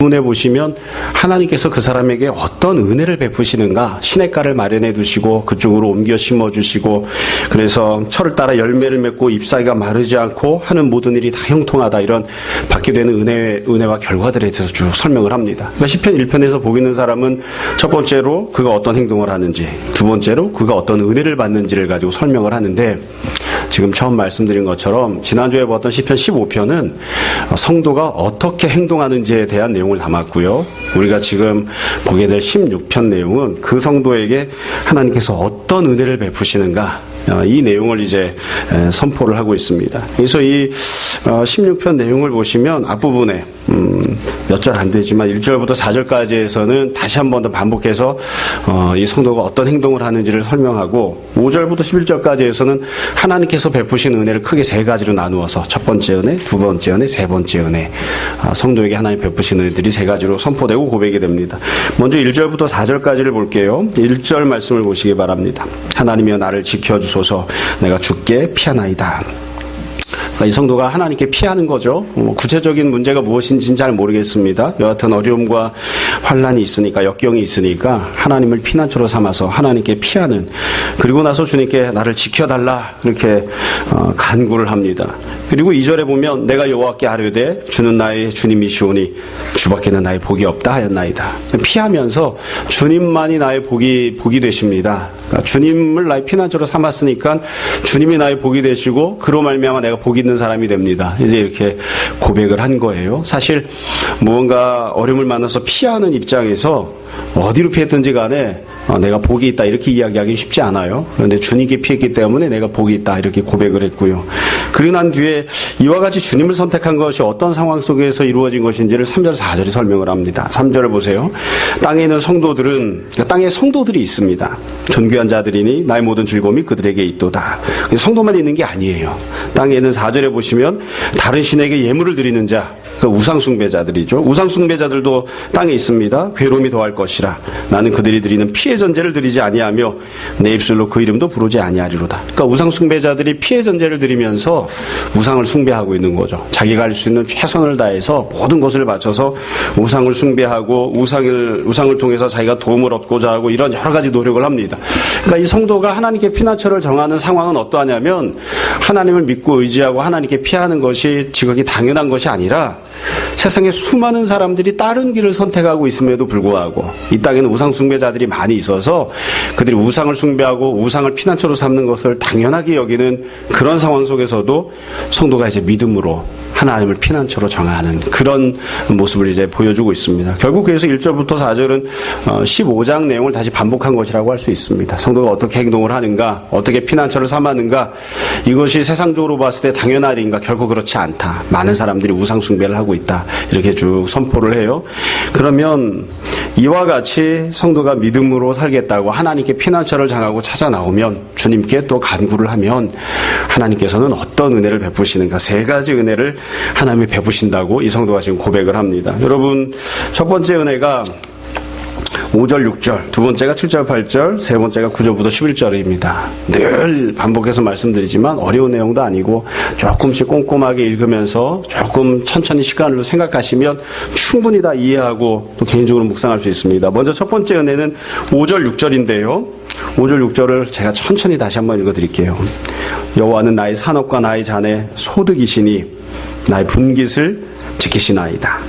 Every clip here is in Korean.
부분에 보시면 하나님께서 그 사람에게 어떤 은혜를 베푸시는가, 시냇가를 마련해 두시고 그쪽으로 옮겨 심어 주시고, 그래서 철을 따라 열매를 맺고 잎사귀가 마르지 않고 하는 모든 일이 다 형통하다, 이런 받게 되는 은혜와 결과들에 대해서 쭉 설명을 합니다. 그러니까 시편 1편에서 보고 있는 사람은 첫 번째로 그가 어떤 행동을 하는지, 두 번째로 그가 어떤 은혜를 받는지를 가지고 설명을 하는데, 지금 처음 말씀드린 것처럼 지난주에 봤던 시편 15편은 성도가 어떻게 행동하는지에 대한 내용을 담았고요. 우리가 지금 보게 될 16편 내용은 그 성도에게 하나님께서 어떤 은혜를 베푸시는가, 이 내용을 이제 선포를 하고 있습니다. 그래서 이 16편 내용을 보시면 앞부분에 몇 절 안 되지만 1절부터 4절까지에서는 다시 한 번 더 반복해서 이 성도가 어떤 행동을 하는지를 설명하고, 5절부터 11절까지에서는 하나님께서 베푸신 은혜를 크게 세 가지로 나누어서 첫 번째 은혜, 두 번째 은혜, 세 번째 은혜, 성도에게 하나님 베푸신 은혜들이 세 가지로 선포되고 고백이 됩니다. 먼저 1절부터 4절까지를 볼게요. 1절 말씀을 보시기 바랍니다. 하나님이여 나를 지켜주소서, 내가 주께 피하나이다. 이 성도가 하나님께 피하는 거죠. 구체적인 문제가 무엇인지는 잘 모르겠습니다. 여하튼 어려움과 환난이 있으니까, 역경이 있으니까 하나님을 피난처로 삼아서 하나님께 피하는, 그리고 나서 주님께 나를 지켜달라 이렇게 간구를 합니다. 그리고 2절에 보면 내가 여호와께 아뢰되 주는 나의 주님이시오니 주밖에는 나의 복이 없다 하였나이다. 피하면서 주님만이 나의 복이 되십니다. 그러니까 주님을 나의 피난처로 삼았으니까 주님이 나의 복이 되시고 그로 말미암아 내가 복이 있는 사람이 됩니다. 이제 이렇게 고백을 한 거예요. 사실 무언가 어려움을 만나서 피하는 입장에서 어디로 피했든지 간에 내가 복이 있다 이렇게 이야기하기 쉽지 않아요. 그런데 주님께 피했기 때문에 내가 복이 있다 이렇게 고백을 했고요. 그리고 난 뒤에 이와 같이 주님을 선택한 것이 어떤 상황 속에서 이루어진 것인지를 3절 4절이 설명을 합니다. 3절을 보세요. 땅에 있는 성도들은, 그러니까 땅에 성도들이 있습니다. 존귀한 자들이니 나의 모든 즐거움이 그들에게 있도다. 성도만 있는 게 아니에요. 땅에 있는 4절에 보시면 다른 신에게 예물을 드리는 자, 그러니까 우상숭배자들이죠. 우상숭배자들도 땅에 있습니다. 괴로움이 더할 것이라 나는 그들이 드리는 피의 전제를 드리지 아니하며 내 입술로 그 이름도 부르지 아니하리로다. 그러니까 우상숭배자들이 피의 전제를 드리면서 우상을 숭배하고 있는 거죠. 자기가 할 수 있는 최선을 다해서 모든 것을 바쳐서 우상을 숭배하고 우상을 통해서 자기가 도움을 얻고자 하고 이런 여러 가지 노력을 합니다. 그러니까 이 성도가 하나님께 피난처를 정하는 상황은 어떠하냐면, 하나님을 믿고 의지하고 하나님께 피하는 것이 지극히 당연한 것이 아니라 세상에 수많은 사람들이 다른 길을 선택하고 있음에도 불구하고 이 땅에는 우상 숭배자들이 많이 있어서 그들이 우상을 숭배하고 우상을 피난처로 삼는 것을 당연하게 여기는 그런 상황 속에서도 성도가 이제 믿음으로 하나님을 피난처로 정하는 그런 모습을 이제 보여주고 있습니다. 결국 그래서 1절부터 4절은 15장 내용을 다시 반복한 것이라고 할 수 있습니다. 성도가 어떻게 행동을 하는가, 어떻게 피난처를 삼았는가, 이것이 세상적으로 봤을 때 당연한 일인가, 결코 그렇지 않다. 많은 사람들이 우상 숭배를 하고 있다. 이렇게 쭉 선포를 해요. 그러면 이와 같이 성도가 믿음으로 살겠다고 하나님께 피난처를 정하고 찾아 나오면, 주님께 또 간구를 하면 하나님께서는 어떤 은혜를 베푸시는가, 세 가지 은혜를 하나님이 베푸신다고 이 성도가 지금 고백을 합니다. 여러분, 첫 번째 은혜가 5절, 6절, 두 번째가 7절, 8절, 세 번째가 9절부터 11절입니다. 늘 반복해서 말씀드리지만 어려운 내용도 아니고 조금씩 꼼꼼하게 읽으면서 조금 천천히 시간을 생각하시면 충분히 다 이해하고 또 개인적으로 묵상할 수 있습니다. 먼저 첫 번째 은혜는 5절, 6절인데요. 5절, 6절을 제가 천천히 다시 한번 읽어드릴게요. 여호와는 나의 산업과 나의 잔의 소득이시니 나의 분깃을 지키시나이다.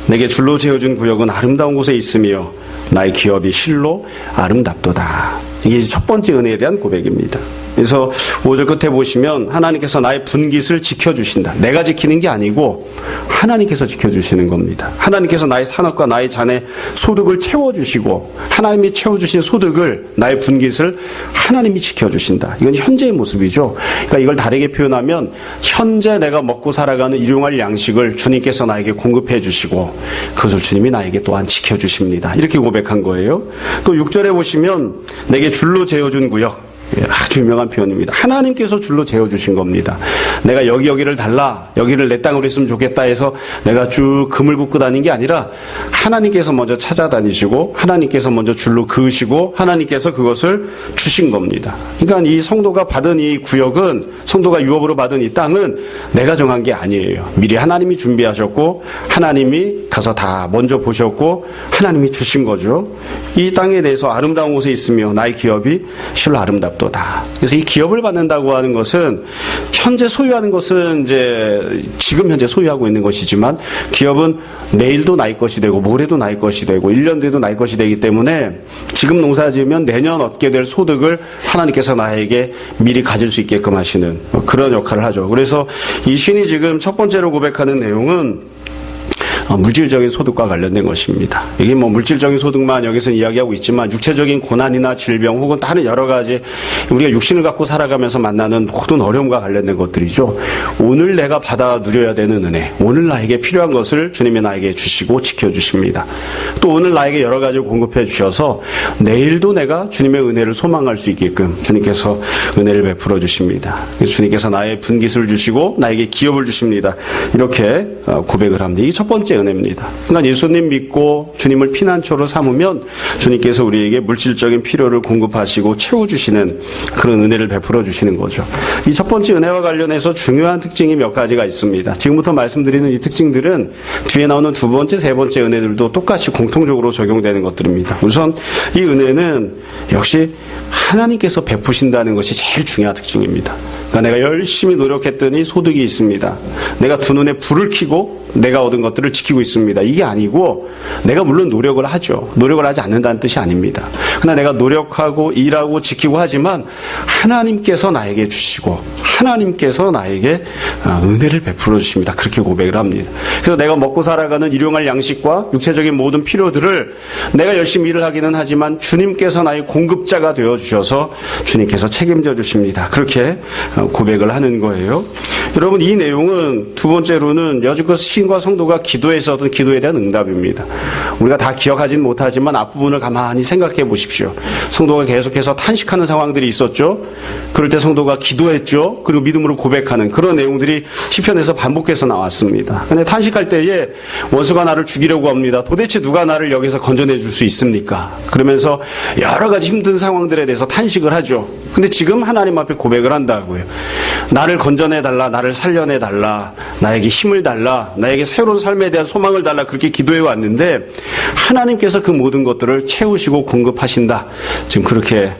내게 줄로 세워준 구역은 아름다운 곳에 있으며 나의 기업이 실로 아름답도다. 이게 첫 번째 은혜에 대한 고백입니다. 그래서 5절 끝에 보시면 하나님께서 나의 분깃을 지켜주신다. 내가 지키는 게 아니고 하나님께서 지켜주시는 겁니다. 하나님께서 나의 산업과 나의 잔의 소득을 채워주시고, 하나님이 채워주신 소득을, 나의 분깃을 하나님이 지켜주신다. 이건 현재의 모습이죠. 그러니까 이걸 다르게 표현하면 현재 내가 먹고 살아가는 일용할 양식을 주님께서 나에게 공급해 주시고 그것을 주님이 나에게 또한 지켜주십니다. 이렇게 고백한 거예요. 또 6절에 보시면 내게 줄로 재어준 구역, 아주 유명한 표현입니다. 하나님께서 줄로 재어주신 겁니다. 내가 여기를 달라, 여기를 내 땅으로 했으면 좋겠다 해서 내가 쭉 금을 긋고 다닌 게 아니라 하나님께서 먼저 찾아다니시고 하나님께서 먼저 줄로 그으시고 하나님께서 그것을 주신 겁니다. 그러니까 이 성도가 받은 이 구역은, 성도가 유업으로 받은 이 땅은 내가 정한 게 아니에요. 미리 하나님이 준비하셨고 하나님이 가서 다 먼저 보셨고 하나님이 주신 거죠. 이 땅에 대해서 아름다운 곳에 있으며 나의 기업이 실로 아름답도다. 그래서 이 기업을 받는다고 하는 것은 현재 소유하는 것은 이제 지금 현재 소유하고 있는 것이지만 기업은 내일도 나의 것이 되고 모레도 나의 것이 되고 1년 뒤에도 나의 것이 되기 때문에 지금 농사 지으면 내년 얻게 될 소득을 하나님께서 나에게 미리 가질 수 있게끔 하시는 그런 역할을 하죠. 그래서 이 신이 지금 첫 번째로 고백하는 내용은 물질적인 소득과 관련된 것입니다. 이게 뭐 물질적인 소득만 여기서 이야기하고 있지만 육체적인 고난이나 질병 혹은 다른 여러 가지 우리가 육신을 갖고 살아가면서 만나는 모든 어려움과 관련된 것들이죠. 오늘 내가 받아 누려야 되는 은혜, 오늘 나에게 필요한 것을 주님이 나에게 주시고 지켜주십니다. 또 오늘 나에게 여러 가지를 공급해 주셔서 내일도 내가 주님의 은혜를 소망할 수 있게끔 주님께서 은혜를 베풀어 주십니다. 주님께서 나의 분깃을 주시고 나에게 기업을 주십니다. 이렇게 고백을 합니다. 이게 첫 번째 은혜입니다. 그러니까 예수님 믿고 주님을 피난처로 삼으면 주님께서 우리에게 물질적인 필요를 공급하시고 채워주시는 그런 은혜를 베풀어 주시는 거죠. 이 첫 번째 은혜와 관련해서 중요한 특징이 몇 가지가 있습니다. 지금부터 말씀드리는 이 특징들은 뒤에 나오는 두 번째, 세 번째 은혜들도 똑같이 공통적으로 적용되는 것들입니다. 우선 이 은혜는 역시 하나님께서 베푸신다는 것이 제일 중요한 특징입니다. 그러니까 내가 열심히 노력했더니 소득이 있습니다. 내가 두 눈에 불을 켜고 내가 얻은 것들을 지키고 있습니다. 이게 아니고 내가 물론 노력을 하죠. 노력을 하지 않는다는 뜻이 아닙니다. 그러나 내가 노력하고 일하고 지키고 하지만 하나님께서 나에게 주시고 하나님께서 나에게 은혜를 베풀어 주십니다. 그렇게 고백을 합니다. 그래서 내가 먹고 살아가는 일용할 양식과 육체적인 모든 필요들을 내가 열심히 일을 하기는 하지만 주님께서 나의 공급자가 되어 주셔서 주님께서 책임져 주십니다. 그렇게 고백을 하는 거예요. 여러분, 이 내용은 두 번째로는 여지껏 신과 성도가 기도에서 얻은 기도에 대한 응답입니다. 우리가 다 기억하지는 못하지만 앞부분을 가만히 생각해 보십시오. 성도가 계속해서 탄식하는 상황들이 있었죠. 그럴 때 성도가 기도했죠. 그리고 믿음으로 고백하는 그런 내용들이 시편에서 반복해서 나왔습니다. 근데 탄식할 때에 원수가 나를 죽이려고 합니다. 도대체 누가 나를 여기서 건져내 줄 수 있습니까? 그러면서 여러 가지 힘든 상황들에 대해서 탄식을 하죠. 근데 지금 하나님 앞에 고백을 한다고요. 나를 건져내달라, 나를 살려내달라, 나에게 힘을 달라, 나에게 새로운 삶에 대한 소망을 달라, 그렇게 기도해 왔는데 하나님께서 그 모든 것들을 채우시고 공급하신다. 지금 그렇게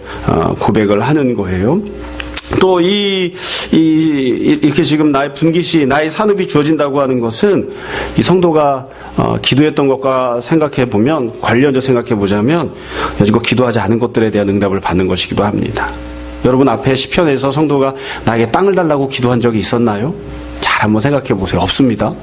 고백을 하는 거예요. 또 이렇게 지금 나의 분깃이, 나의 산업이 주어진다고 하는 것은 이 성도가 기도했던 것과 생각해 보면, 관련해서 생각해 보자면 여지껏 기도하지 않은 것들에 대한 응답을 받는 것이기도 합니다. 여러분, 앞에 시편에서 성도가 나에게 땅을 달라고 기도한 적이 있었나요? 잘 한번 생각해 보세요. 없습니다.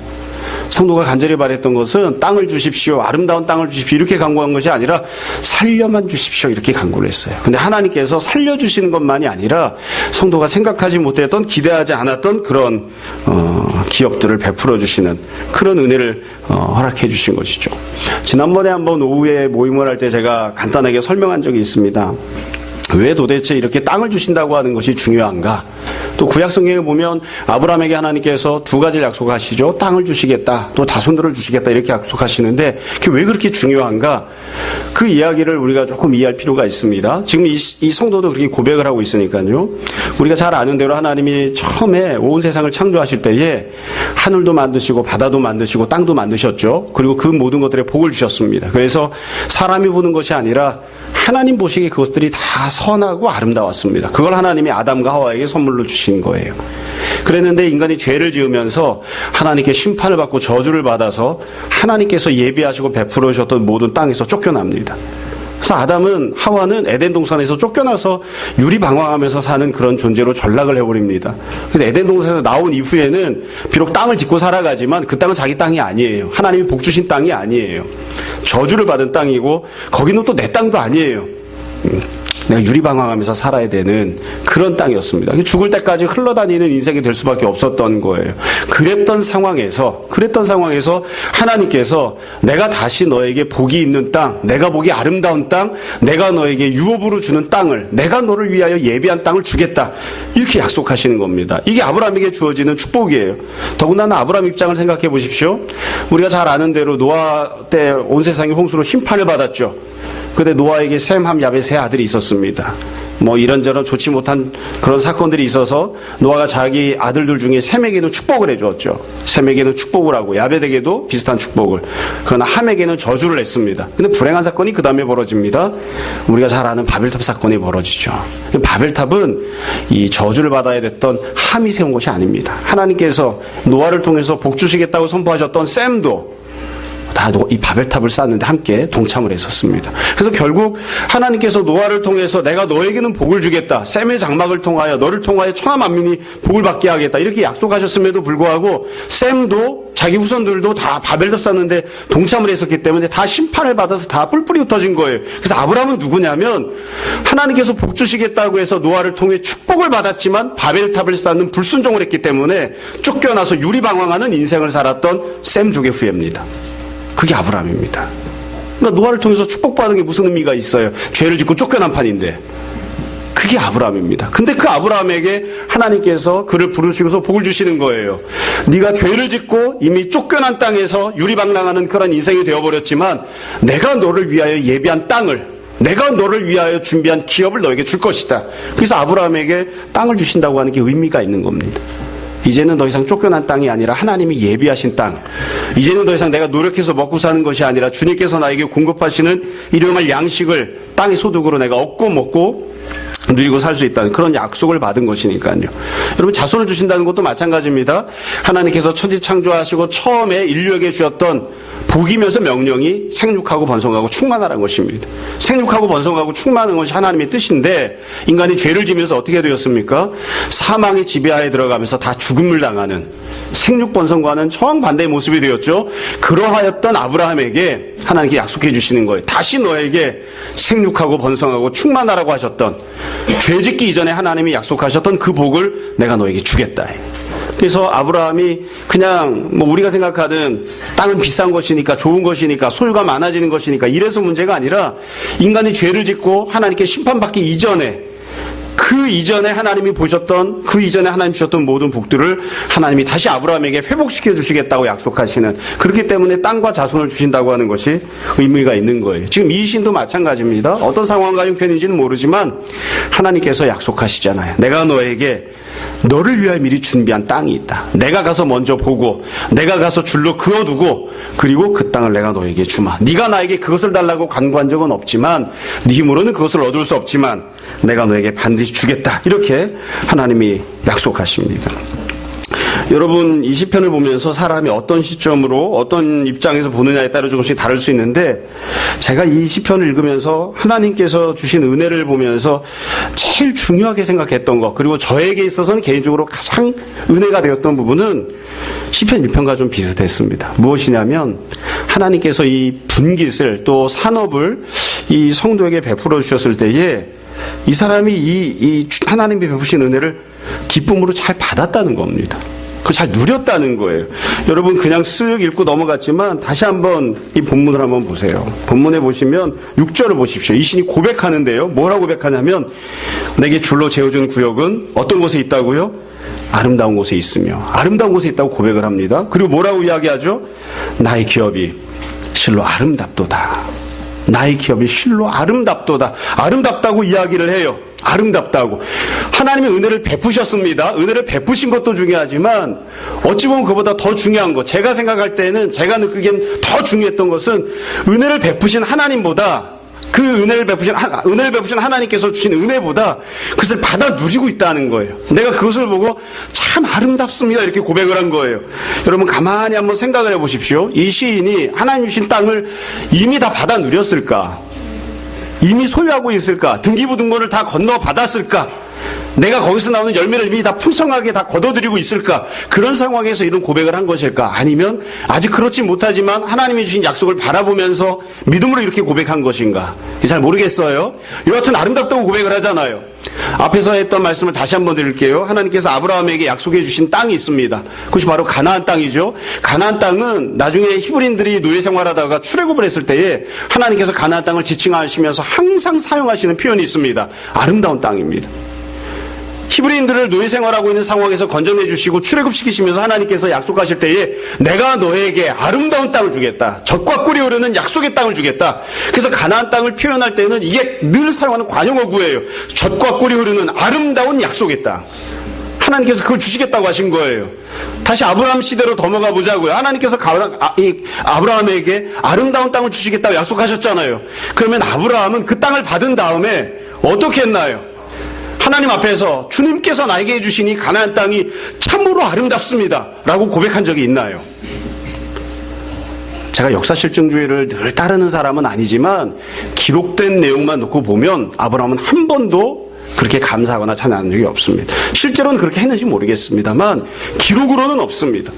성도가 간절히 바랬던 것은 땅을 주십시오, 아름다운 땅을 주십시오, 이렇게 간구한 것이 아니라 살려만 주십시오, 이렇게 간구를 했어요. 근데 하나님께서 살려주시는 것만이 아니라 성도가 생각하지 못했던, 기대하지 않았던 그런 기업들을 베풀어 주시는 그런 은혜를 허락해 주신 것이죠. 지난번에 한번 오후에 모임을 할 때 제가 간단하게 설명한 적이 있습니다. 왜 도대체 이렇게 땅을 주신다고 하는 것이 중요한가? 또 구약 성경에 보면 아브라함에게 하나님께서 두 가지를 약속하시죠. 땅을 주시겠다, 또 자손들을 주시겠다, 이렇게 약속하시는데 그게 왜 그렇게 중요한가? 그 이야기를 우리가 조금 이해할 필요가 있습니다. 지금 이 성도도 그렇게 고백을 하고 있으니까요. 우리가 잘 아는 대로 하나님이 처음에 온 세상을 창조하실 때에 하늘도 만드시고 바다도 만드시고 땅도 만드셨죠. 그리고 그 모든 것들에 복을 주셨습니다. 그래서 사람이 보는 것이 아니라 하나님 보시기에 그것들이 다 선하고 아름다웠습니다. 그걸 하나님이 아담과 하와에게 선물로 주신 거예요. 그랬는데 인간이 죄를 지으면서 하나님께 심판을 받고 저주를 받아서 하나님께서 예비하시고 베풀어 주셨던 모든 땅에서 쫓겨납니다. 그래서 아담은, 하와는 에덴 동산에서 쫓겨나서 유리방황하면서 사는 그런 존재로 전락을 해버립니다. 그래서 에덴 동산에서 나온 이후에는 비록 땅을 딛고 살아가지만 그 땅은 자기 땅이 아니에요. 하나님이 복 주신 땅이 아니에요. 저주를 받은 땅이고 거기는 또 내 땅도 아니에요. 내가 유리방황하면서 살아야 되는 그런 땅이었습니다. 죽을 때까지 흘러다니는 인생이 될 수밖에 없었던 거예요. 그랬던 상황에서 하나님께서 내가 다시 너에게 복이 있는 땅, 내가 보기 아름다운 땅, 내가 너에게 유업으로 주는 땅을, 내가 너를 위하여 예비한 땅을 주겠다. 이렇게 약속하시는 겁니다. 이게 아브라함에게 주어지는 축복이에요. 더군다나 아브라함 입장을 생각해 보십시오. 우리가 잘 아는 대로 노아 때 온 세상이 홍수로 심판을 받았죠. 그때 노아에게 셈, 함, 야벳 세 아들이 있었습니다. 뭐 이런저런 좋지 못한 그런 사건들이 있어서 노아가 자기 아들들 중에 셈에게는 축복을 해주었죠. 셈에게는 축복을 하고 야벳에게도 비슷한 축복을. 그러나 함에게는 저주를 했습니다. 근데 불행한 사건이 그 다음에 벌어집니다. 우리가 잘 아는 바벨탑 사건이 벌어지죠. 바벨탑은 이 저주를 받아야 됐던 함이 세운 것이 아닙니다. 하나님께서 노아를 통해서 복 주시겠다고 선포하셨던 셈도 다 이 바벨탑을 쌓는데 함께 동참을 했었습니다. 그래서 결국 하나님께서 노아를 통해서 내가 너에게는 복을 주겠다. 셈의 장막을 통하여 너를 통하여 천하 만민이 복을 받게 하겠다. 이렇게 약속하셨음에도 불구하고 셈도 자기 후손들도 다 바벨탑 쌓는데 동참을 했었기 때문에 다 심판을 받아서 다 뿔뿔이 흩어진 거예요. 그래서 아브라함은 누구냐면 하나님께서 복 주시겠다고 해서 노아를 통해 축복을 받았지만 바벨탑을 쌓는 불순종을 했기 때문에 쫓겨나서 유리방황하는 인생을 살았던 셈족의 후예입니다. 그게 아브라함입니다. 그러니까 노아를 통해서 축복받은 게 무슨 의미가 있어요? 죄를 짓고 쫓겨난 판인데. 그게 아브라함입니다. 근데 그 아브라함에게 하나님께서 그를 부르시고서 복을 주시는 거예요. 네가 죄를 짓고 이미 쫓겨난 땅에서 유리방랑하는 그런 인생이 되어버렸지만 내가 너를 위하여 예비한 땅을, 내가 너를 위하여 준비한 기업을 너에게 줄 것이다. 그래서 아브라함에게 땅을 주신다고 하는 게 의미가 있는 겁니다. 이제는 더 이상 쫓겨난 땅이 아니라 하나님이 예비하신 땅. 이제는 더 이상 내가 노력해서 먹고 사는 것이 아니라 주님께서 나에게 공급하시는 일용할 양식을 땅의 소득으로 내가 얻고 먹고 누리고 살 수 있다는 그런 약속을 받은 것이니까요. 여러분, 자손을 주신다는 것도 마찬가지입니다. 하나님께서 천지 창조하시고 처음에 인류에게 주셨던 복이면서 명령이 생육하고 번성하고 충만하라는 것입니다. 생육하고 번성하고 충만한 것이 하나님의 뜻인데 인간이 죄를 지면서 어떻게 되었습니까? 사망의 지배하에 들어가면서 다 죽음을 당하는 생육 번성과는 정반대의 모습이 되었죠. 그러하였던 아브라함에게 하나님께 약속해 주시는 거예요. 다시 너에게 생육하고 번성하고 충만하라고 하셨던, 죄짓기 이전에 하나님이 약속하셨던 그 복을 내가 너에게 주겠다. 그래서 아브라함이 그냥 뭐 우리가 생각하는 땅은 비싼 것이니까 좋은 것이니까 소유가 많아지는 것이니까 이래서 문제가 아니라 인간이 죄를 짓고 하나님께 심판받기 이전에, 그 이전에 하나님이 보셨던, 그 이전에 하나님 주셨던 모든 복들을 하나님이 다시 아브라함에게 회복시켜 주시겠다고 약속하시는, 그렇기 때문에 땅과 자손을 주신다고 하는 것이 의미가 있는 거예요. 지금 이 시인도 마찬가지입니다. 어떤 상황과 형편인지는 모르지만 하나님께서 약속하시잖아요. 내가 너에게 너를 위하여 미리 준비한 땅이 있다. 내가 가서 먼저 보고 내가 가서 줄로 그어두고 그리고 그 땅을 내가 너에게 주마. 네가 나에게 그것을 달라고 간구한 적은 없지만, 네 힘으로는 그것을 얻을 수 없지만 내가 너에게 반드시 주겠다. 이렇게 하나님이 약속하십니다. 여러분, 이 시편을 보면서 사람이 어떤 시점으로 어떤 입장에서 보느냐에 따라 조금씩 다를 수 있는데, 제가 이 시편을 읽으면서 하나님께서 주신 은혜를 보면서 제일 중요하게 생각했던 것, 그리고 저에게 있어서는 개인적으로 가장 은혜가 되었던 부분은 시편 1편과 좀 비슷했습니다. 무엇이냐면 하나님께서 이 분깃을 또 산업을 이 성도에게 베풀어 주셨을 때에 이 사람이 이 하나님이 베푸신 은혜를 기쁨으로 잘 받았다는 겁니다. 그걸 잘 누렸다는 거예요. 여러분, 그냥 쓱 읽고 넘어갔지만 다시 한번 이 본문을 한번 보세요. 본문에 보시면 6절을 보십시오. 이 신이 고백하는데요. 뭐라고 고백하냐면 내게 줄로 재어준 구역은 어떤 곳에 있다고요? 아름다운 곳에 있으며, 아름다운 곳에 있다고 고백을 합니다. 그리고 뭐라고 이야기하죠? 나의 기업이 실로 아름답도다. 나의 기업이 실로 아름답도다. 아름답다고 이야기를 해요. 아름답다고. 하나님의 은혜를 베푸셨습니다. 은혜를 베푸신 것도 중요하지만 어찌 보면 그보다 더 중요한 것, 제가 생각할 때는, 제가 느끼기엔 더 중요했던 것은 은혜를 베푸신 하나님보다, 그 은혜를 베푸신 하나님께서 주신 은혜보다 그것을 받아 누리고 있다는 거예요. 내가 그것을 보고 참 아름답습니다 이렇게 고백을 한 거예요. 여러분, 가만히 한번 생각을 해보십시오. 이 시인이 하나님 주신 땅을 이미 다 받아 누렸을까? 이미 소유하고 있을까? 등기부등본을 다 건너받았을까? 내가 거기서 나오는 열매를 이미 다 풍성하게 다 거둬들이고 있을까? 그런 상황에서 이런 고백을 한 것일까? 아니면 아직 그렇지 못하지만 하나님이 주신 약속을 바라보면서 믿음으로 이렇게 고백한 것인가? 잘 모르겠어요. 여하튼 아름답다고 고백을 하잖아요. 앞에서 했던 말씀을 다시 한번 드릴게요. 하나님께서 아브라함에게 약속해 주신 땅이 있습니다. 그것이 바로 가나안 땅이죠. 가나안 땅은 나중에 히브리인들이 노예 생활하다가 출애굽을 했을 때에 하나님께서 가나안 땅을 지칭하시면서 항상 사용하시는 표현이 있습니다. 아름다운 땅입니다. 히브리인들을 노예 생활하고 있는 상황에서 건져내 주시고 출애굽시키시면서 하나님께서 약속하실 때에 내가 너에게 아름다운 땅을 주겠다. 젖과 꿀이 흐르는 약속의 땅을 주겠다. 그래서 가나안 땅을 표현할 때는 이게 늘 사용하는 관용어구예요. 젖과 꿀이 흐르는 아름다운 약속의 땅. 하나님께서 그걸 주시겠다고 하신 거예요. 다시 아브라함 시대로 넘어가 보자고요. 하나님께서 아브라함에게 아름다운 땅을 주시겠다고 약속하셨잖아요. 그러면 아브라함은 그 땅을 받은 다음에 어떻게 했나요? 하나님 앞에서 주님께서 나에게 해주신 이 가나안 땅이 참으로 아름답습니다 라고 고백한 적이 있나요? 제가 역사실증주의를 늘 따르는 사람은 아니지만 기록된 내용만 놓고 보면 아브라함은 한 번도 그렇게 감사하거나 찬양한 적이 없습니다. 실제로는 그렇게 했는지 모르겠습니다만 기록으로는 없습니다.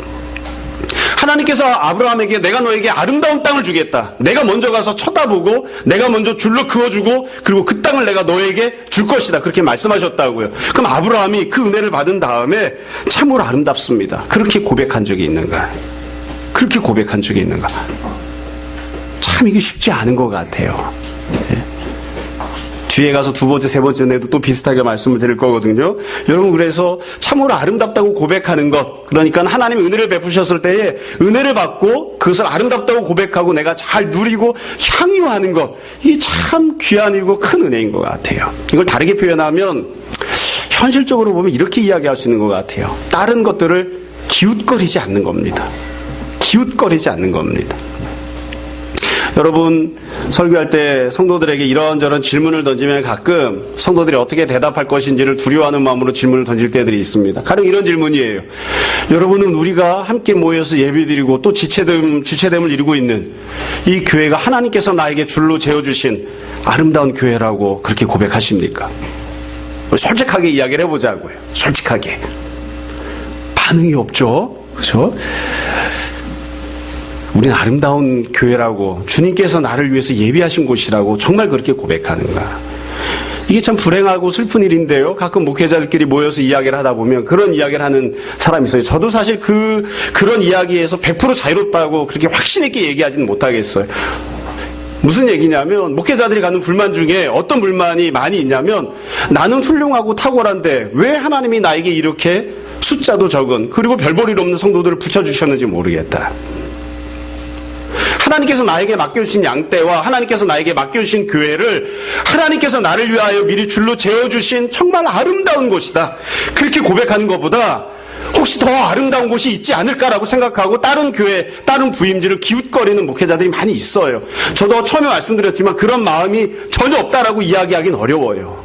하나님께서 아브라함에게 내가 너에게 아름다운 땅을 주겠다. 내가 먼저 가서 쳐다보고 내가 먼저 줄로 그어주고 그리고 그 땅을 내가 너에게 줄 것이다. 그렇게 말씀하셨다고요. 그럼 아브라함이 그 은혜를 받은 다음에 참으로 아름답습니다. 그렇게 고백한 적이 있는가? 그렇게 고백한 적이 있는가? 참 이게 쉽지 않은 것 같아요. 뒤에 가서 두 번째, 세 번째에도 또 비슷하게 말씀을 드릴 거거든요. 여러분, 그래서 참으로 아름답다고 고백하는 것, 그러니까 하나님의 은혜를 베푸셨을 때에 은혜를 받고 그것을 아름답다고 고백하고 내가 잘 누리고 향유하는 것, 이게 참 귀한 일이고 큰 은혜인 것 같아요. 이걸 다르게 표현하면 현실적으로 보면 이렇게 이야기할 수 있는 것 같아요. 다른 것들을 기웃거리지 않는 겁니다. 기웃거리지 않는 겁니다. 여러분, 설교할 때 성도들에게 이런저런 질문을 던지면 가끔 성도들이 어떻게 대답할 것인지를 두려워하는 마음으로 질문을 던질 때들이 있습니다. 가령 이런 질문이에요. 여러분은 우리가 함께 모여서 예배드리고 또 주체됨을 이루고 있는 이 교회가 하나님께서 나에게 줄로 재어주신 아름다운 교회라고 그렇게 고백하십니까? 솔직하게 이야기를 해보자고요. 솔직하게. 반응이 없죠? 그렇죠? 우리는 아름다운 교회라고 주님께서 나를 위해서 예비하신 곳이라고 정말 그렇게 고백하는가? 이게 참 불행하고 슬픈 일인데요. 가끔 목회자들끼리 모여서 이야기를 하다 보면 그런 이야기를 하는 사람이 있어요. 저도 사실 그런 이야기에서 100% 자유롭다고 그렇게 확신 있게 얘기하지는 못하겠어요. 무슨 얘기냐면 목회자들이 갖는 불만 중에 어떤 불만이 많이 있냐면 나는 훌륭하고 탁월한데 왜 하나님이 나에게 이렇게 숫자도 적은 그리고 별볼일 없는 성도들을 붙여주셨는지 모르겠다. 하나님께서 나에게 맡겨주신 양떼와 하나님께서 나에게 맡겨주신 교회를 하나님께서 나를 위하여 미리 줄로 재어주신 정말 아름다운 곳이다. 그렇게 고백하는 것보다 혹시 더 아름다운 곳이 있지 않을까라고 생각하고 다른 교회, 다른 부임지를 기웃거리는 목회자들이 많이 있어요. 저도 처음에 말씀드렸지만 그런 마음이 전혀 없다라고 이야기하기는 어려워요.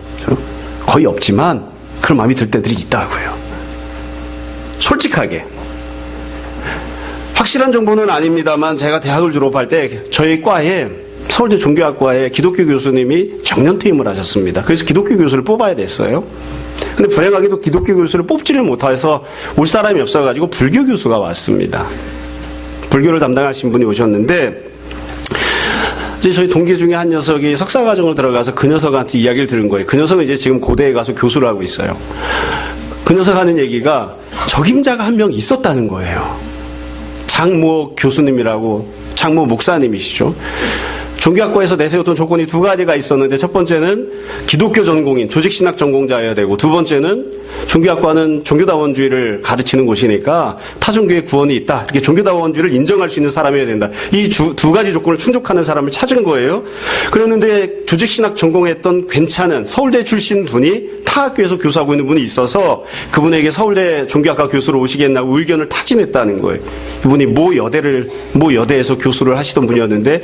거의 없지만 그런 마음이 들 때들이 있다고요. 솔직하게. 확실한 정보는 아닙니다만 제가 대학을 졸업할 때 저희 과에 서울대 종교학과에 기독교 교수님이 정년퇴임을 하셨습니다. 그래서 기독교 교수를 뽑아야 됐어요. 근데 불행하게도 기독교 교수를 뽑지를 못해서 올 사람이 없어가지고 불교 교수가 왔습니다. 불교를 담당하신 분이 오셨는데 이제 저희 동기 중에 한 녀석이 석사과정을 들어가서 그 녀석한테 이야기를 들은 거예요. 그 녀석은 이제 지금 고대에 가서 교수를 하고 있어요. 그 녀석 하는 얘기가 적임자가 한 명 있었다는 거예요. 장모 교수님이라고, 장모 목사님이시죠. 종교학과에서 내세웠던 조건이 두 가지가 있었는데 첫 번째는 기독교 전공인, 조직신학 전공자여야 되고 두 번째는 종교학과는 종교다원주의를 가르치는 곳이니까 타종교의 구원이 있다. 이렇게 종교다원주의를 인정할 수 있는 사람이어야 된다. 이 두 가지 조건을 충족하는 사람을 찾은 거예요. 그랬는데 조직신학 전공했던 괜찮은 서울대 출신 분이 타 학교에서 교수하고 있는 분이 있어서 그분에게 서울대 종교학과 교수로 오시겠냐고 의견을 타진했다는 거예요. 이분이 모 여대에서 교수를 하시던 분이었는데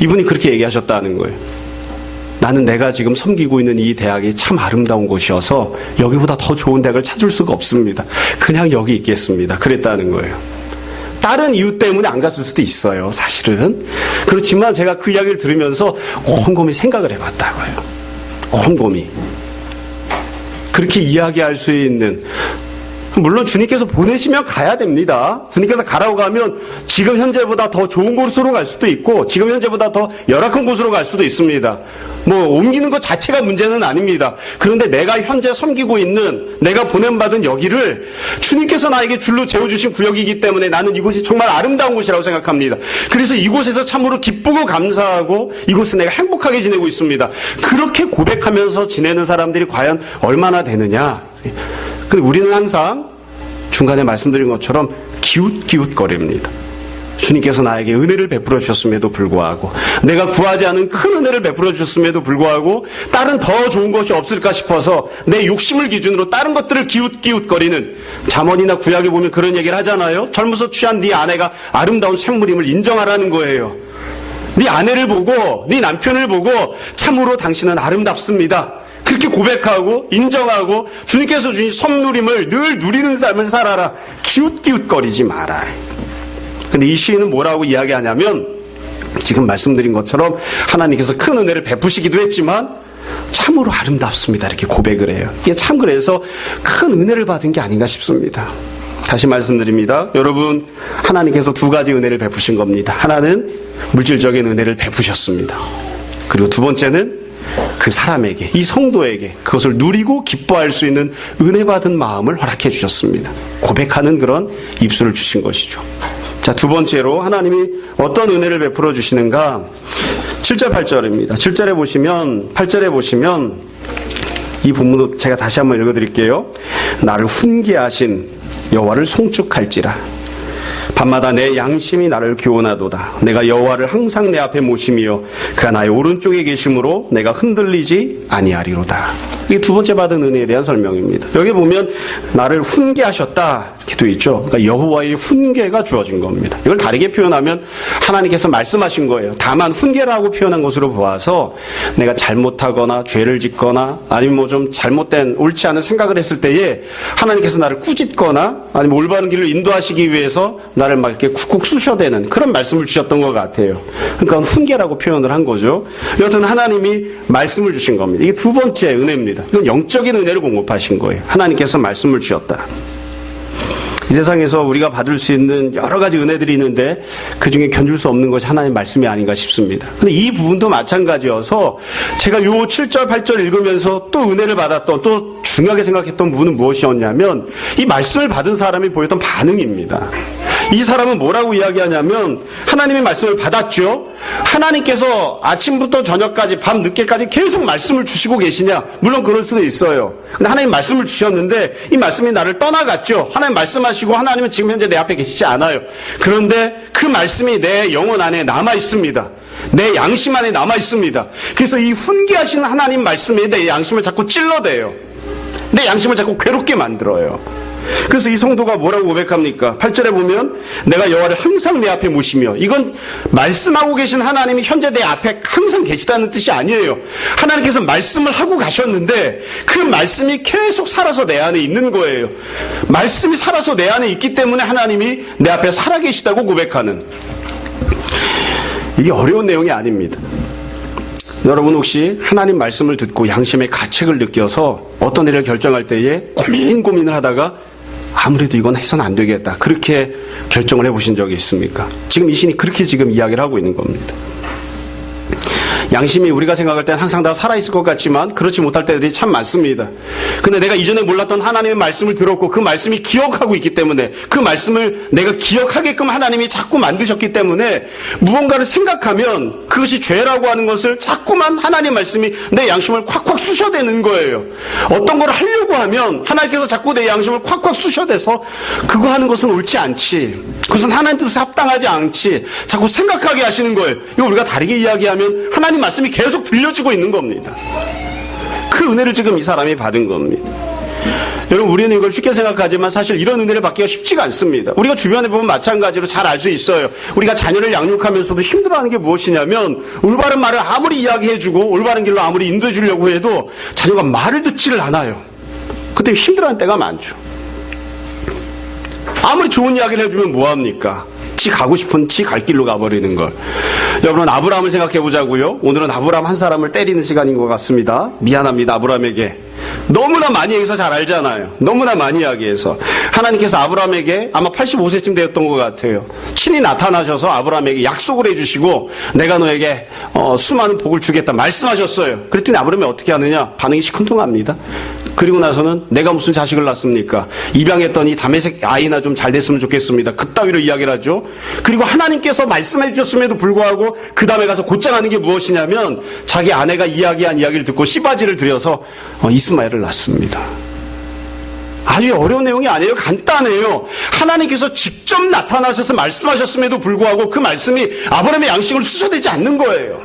이분이 그렇게 얘기하셨다는 거예요. 나는 내가 지금 섬기고 있는 이 대학이 참 아름다운 곳이어서 여기보다 더 좋은 대학을 찾을 수가 없습니다. 그냥 여기 있겠습니다. 그랬다는 거예요. 다른 이유 때문에 안 갔을 수도 있어요. 사실은. 그렇지만 제가 그 이야기를 들으면서 곰곰이 생각을 해봤다고요. 곰곰이. 그렇게 이야기할 수 있는, 물론 주님께서 보내시면 가야 됩니다. 주님께서 가라고 가면 지금 현재보다 더 좋은 곳으로 갈 수도 있고 지금 현재보다 더 열악한 곳으로 갈 수도 있습니다. 옮기는 것 자체가 문제는 아닙니다. 그런데 내가 현재 섬기고 있는, 내가 보냄받은 여기를 주님께서 나에게 줄로 재워주신 구역이기 때문에 나는 이곳이 정말 아름다운 곳이라고 생각합니다. 그래서 이곳에서 참으로 기쁘고 감사하고 이곳은 내가 행복하게 지내고 있습니다. 그렇게 고백하면서 지내는 사람들이 과연 얼마나 되느냐. 근데 우리는 항상 중간에 말씀드린 것처럼 기웃기웃거립니다. 주님께서 나에게 은혜를 베풀어 주셨음에도 불구하고, 내가 구하지 않은 큰 은혜를 베풀어 주셨음에도 불구하고 다른 더 좋은 것이 없을까 싶어서 내 욕심을 기준으로 다른 것들을 기웃기웃거리는, 잠언이나 구약에 보면 그런 얘기를 하잖아요. 젊어서 취한 네 아내가 아름다운 샘물임을 인정하라는 거예요. 네 아내를 보고, 네 남편을 보고 참으로 당신은 아름답습니다. 그렇게 고백하고 인정하고 주님께서 주신 선물임을 늘 누리는 삶을 살아라. 기웃기웃거리지 마라. 근데 이 시인은 뭐라고 이야기하냐면, 지금 말씀드린 것처럼 하나님께서 큰 은혜를 베푸시기도 했지만 참으로 아름답습니다. 이렇게 고백을 해요. 이게 참 그래서 큰 은혜를 받은 게 아닌가 싶습니다. 다시 말씀드립니다. 여러분, 하나님께서 두 가지 은혜를 베푸신 겁니다. 하나는 물질적인 은혜를 베푸셨습니다. 그리고 두 번째는 그 사람에게, 이 성도에게 그것을 누리고 기뻐할 수 있는 은혜 받은 마음을 허락해 주셨습니다. 고백하는 그런 입술을 주신 것이죠. 자, 두 번째로 하나님이 어떤 은혜를 베풀어 주시는가? 7절 8절입니다. 7절에 보시면, 8절에 보시면 이 본문도 제가 다시 한번 읽어드릴게요. 나를 훈계하신 여호와를 송축할지라. 밤마다 내 양심이 나를 교훈하도다. 내가 여호와를 항상 내 앞에 모시며 그가 나의 오른쪽에 계심으로 내가 흔들리지 아니하리로다. 이게 두 번째 받은 은혜에 대한 설명입니다. 여기 보면 나를 훈계하셨다 이렇게 되어 있죠. 그러니까 여호와의 훈계가 주어진 겁니다. 이걸 다르게 표현하면 하나님께서 말씀하신 거예요. 다만 훈계라고 표현한 것으로 보아서 내가 잘못하거나 죄를 짓거나 아니면 좀 잘못된 옳지 않은 생각을 했을 때에 하나님께서 나를 꾸짖거나 아니면 올바른 길을 인도하시기 위해서 나를 막 이렇게 쿡쿡 쑤셔대는 그런 말씀을 주셨던 것 같아요. 그러니까 훈계라고 표현을 한 거죠. 여튼 하나님이 말씀을 주신 겁니다. 이게 두 번째 은혜입니다. 이건 영적인 은혜를 공급하신 거예요. 하나님께서 말씀을 주셨다. 이 세상에서 우리가 받을 수 있는 여러 가지 은혜들이 있는데 그중에 견줄 수 없는 것이 하나님의 말씀이 아닌가 싶습니다. 근데 이 부분도 마찬가지여서 제가 요 7절 8절 읽으면서 또 은혜를 받았던, 또 중요하게 생각했던 부분은 무엇이었냐면 이 말씀을 받은 사람이 보였던 반응입니다. 이 사람은 뭐라고 이야기하냐면, 하나님의 말씀을 받았죠. 하나님께서 아침부터 저녁까지 밤 늦게까지 계속 말씀을 주시고 계시냐? 물론 그럴 수는 있어요. 근데 하나님 말씀을 주셨는데 이 말씀이 나를 떠나갔죠. 하나님 말씀하시고 하나님은 지금 현재 내 앞에 계시지 않아요. 그런데 그 말씀이 내 영혼 안에 남아 있습니다. 내 양심 안에 남아 있습니다. 그래서 이 훈계하시는 하나님 말씀이 내 양심을 자꾸 찔러대요. 내 양심을 자꾸 괴롭게 만들어요. 그래서 이 성도가 뭐라고 고백합니까? 8절에 보면 내가 여호와를 항상 내 앞에 모시며, 이건 말씀하고 계신 하나님이 현재 내 앞에 항상 계시다는 뜻이 아니에요. 하나님께서 말씀을 하고 가셨는데 그 말씀이 계속 살아서 내 안에 있는 거예요. 말씀이 살아서 내 안에 있기 때문에 하나님이 내 앞에 살아계시다고 고백하는, 이게 어려운 내용이 아닙니다. 여러분 혹시 하나님 말씀을 듣고 양심의 가책을 느껴서 어떤 일을 결정할 때에 고민을 하다가 아무래도 이건 해서는 안 되겠다, 그렇게 결정을 해보신 적이 있습니까? 지금 이 신이 그렇게 지금 이야기를 하고 있는 겁니다. 양심이 우리가 생각할 때는 항상 다 살아있을 것 같지만 그렇지 못할 때들이 참 많습니다. 근데 내가 이전에 몰랐던 하나님의 말씀을 들었고 그 말씀이 기억하고 있기 때문에, 그 말씀을 내가 기억하게끔 하나님이 자꾸 만드셨기 때문에 무언가를 생각하면 그것이 죄라고 하는 것을 자꾸만 하나님 말씀이 내 양심을 콱콱 쑤셔대는 거예요. 어떤 걸 하려고 하면 하나님께서 자꾸 내 양심을 콱콱 쑤셔대서 그거 하는 것은 옳지 않지, 그것은 하나님 뜻에 합당하지 않지, 자꾸 생각하게 하시는 거예요. 이거 우리가 다르게 이야기하면 하나님 말씀이 계속 들려지고 있는 겁니다. 그 은혜를 지금 이 사람이 받은 겁니다. 여러분, 우리는 이걸 쉽게 생각하지만 사실 이런 은혜를 받기가 쉽지가 않습니다. 우리가 주변에 보면 마찬가지로 잘 알 수 있어요. 우리가 자녀를 양육하면서도 힘들어하는 게 무엇이냐면, 올바른 말을 아무리 이야기해주고 올바른 길로 아무리 인도해주려고 해도 자녀가 말을 듣지를 않아요. 그때 힘들어하는 때가 많죠. 아무리 좋은 이야기를 해주면 뭐합니까? 지 가고 싶은 지 갈 길로 가버리는 걸. 여러분, 아브라함을 생각해 보자고요. 오늘은 아브라함 한 사람을 때리는 시간인 것 같습니다. 미안합니다, 아브라함에게. 너무나 많이 해서 잘 알잖아요. 너무나 많이 이야기해서. 하나님께서 아브라함에게 아마 85세쯤 되었던 것 같아요. 친히 나타나셔서 아브라함에게 약속을 해주시고 내가 너에게 수많은 복을 주겠다 말씀하셨어요. 그랬더니 아브라함이 어떻게 하느냐? 반응이 시큰둥합니다. 그리고 나서는 내가 무슨 자식을 낳습니까? 입양했더니 다메섹 아이나 좀 잘 됐으면 좋겠습니다. 그따위로 이야기를 하죠. 그리고 하나님께서 말씀해 주셨음에도 불구하고 그 다음에 가서 곧장 하는 게 무엇이냐면 자기 아내가 이야기한 이야기를 듣고 씨바지를 들여서 이스마엘을 낳습니다. 아주 어려운 내용이 아니에요. 간단해요. 하나님께서 직접 나타나셔서 말씀하셨음에도 불구하고 그 말씀이 아브라함의 양심을 수소되지 않는 거예요.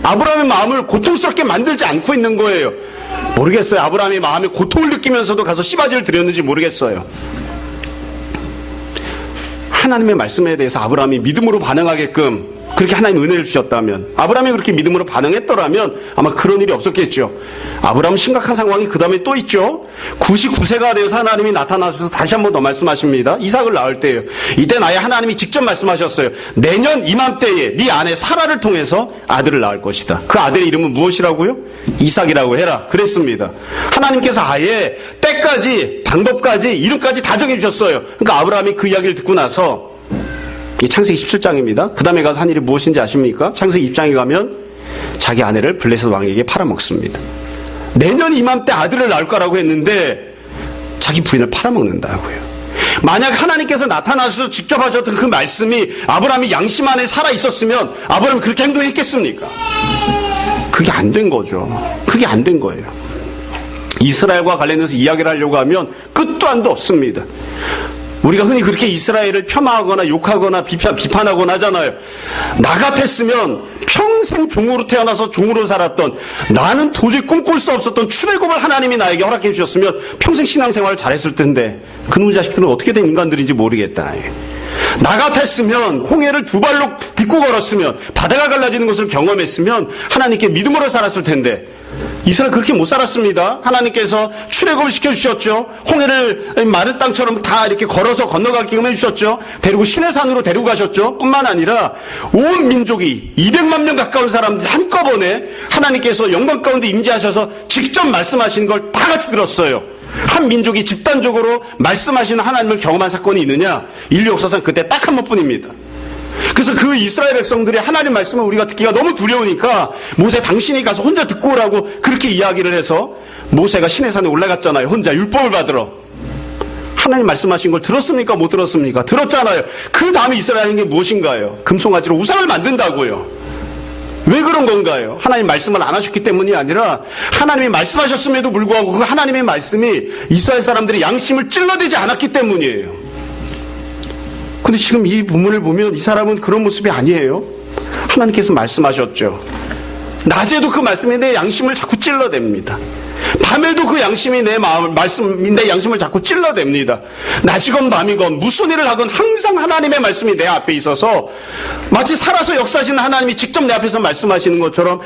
아브라함의 마음을 고통스럽게 만들지 않고 있는 거예요. 모르겠어요. 아브라함의 마음에 고통을 느끼면서도 가서 씨바지를 드렸는지 모르겠어요. 하나님의 말씀에 대해서 아브라함이 믿음으로 반응하게끔 그렇게 하나님 은혜를 주셨다면, 아브라함이 그렇게 믿음으로 반응했더라면 아마 그런 일이 없었겠죠. 아브라함 심각한 상황이 그 다음에 또 있죠. 99세가 되어서 하나님이 나타나셔서 다시 한 번 더 말씀하십니다. 이삭을 낳을 때예요. 이때 나의 하나님이 직접 말씀하셨어요. 내년 이맘때에 네 아내 사라를 통해서 아들을 낳을 것이다. 그 아들의 이름은 무엇이라고요? 이삭이라고 해라. 그랬습니다. 하나님께서 아예 때까지, 방법까지, 이름까지 다 정해주셨어요. 그러니까 아브라함이 그 이야기를 듣고 나서 창세기 17장입니다. 그 다음에 가서 한 일이 무엇인지 아십니까? 창세기 20장에 가면 자기 아내를 블레셋 왕에게 팔아먹습니다. 내년 이맘때 아들을 낳을 거라고 했는데 자기 부인을 팔아먹는다고요. 만약 하나님께서 나타나셔서 직접 하셨던 그 말씀이 아브라함이 양심 안에 살아있었으면 아브라함이 그렇게 행동했겠습니까? 그게 안 된 거죠. 그게 안 된 거예요. 이스라엘과 관련해서 이야기를 하려고 하면 끝도 안도 없습니다. 우리가 흔히 그렇게 이스라엘을 폄하하거나 욕하거나 비판하거나 하잖아요. 나 같았으면 평생 종으로 태어나서 종으로 살았던, 나는 도저히 꿈꿀 수 없었던 출애굽을 하나님이 나에게 허락해 주셨으면 평생 신앙생활을 잘했을 텐데 그놈의 자식들은 어떻게 된 인간들인지 모르겠다. 나 같았으면 홍해를 두 발로 딛고 걸었으면, 바다가 갈라지는 것을 경험했으면 하나님께 믿음으로 살았을 텐데 이스라엘 그렇게 못 살았습니다. 하나님께서 출애굽을 시켜주셨죠. 홍해를 마른 땅처럼 다 이렇게 걸어서 건너가게끔 해주셨죠. 데리고 시내산으로 데리고 가셨죠. 뿐만 아니라 온 민족이 200만 명 가까운 사람들이 한꺼번에 하나님께서 영광 가운데 임재하셔서 직접 말씀하신 걸 다 같이 들었어요. 한 민족이 집단적으로 말씀하시는 하나님을 경험한 사건이 있느냐? 인류 역사상 그때 딱 한 번뿐입니다. 그래서 그 이스라엘 백성들이 하나님 말씀을 우리가 듣기가 너무 두려우니까 모세 당신이 가서 혼자 듣고 오라고 그렇게 이야기를 해서 모세가 시내산에 올라갔잖아요. 혼자 율법을 받으러. 하나님 말씀하신 걸 들었습니까? 못 들었습니까? 들었잖아요. 그 다음에 이스라엘인 게 무엇인가요? 금송아지로 우상을 만든다고요. 왜 그런 건가요? 하나님 말씀을 안 하셨기 때문이 아니라 하나님이 말씀하셨음에도 불구하고 그 하나님의 말씀이 이스라엘 사람들의 양심을 찔러대지 않았기 때문이에요. 근데 지금 이 본문을 보면 이 사람은 그런 모습이 아니에요. 하나님께서 말씀하셨죠. 낮에도 그 말씀이 내 양심을 자꾸 찔러댑니다. 밤에도 그 양심이 내 양심을 자꾸 찔러댑니다. 낮이건 밤이건 무슨 일을 하건 항상 하나님의 말씀이 내 앞에 있어서 마치 살아서 역사하시는 하나님이 직접 내 앞에서 말씀하시는 것처럼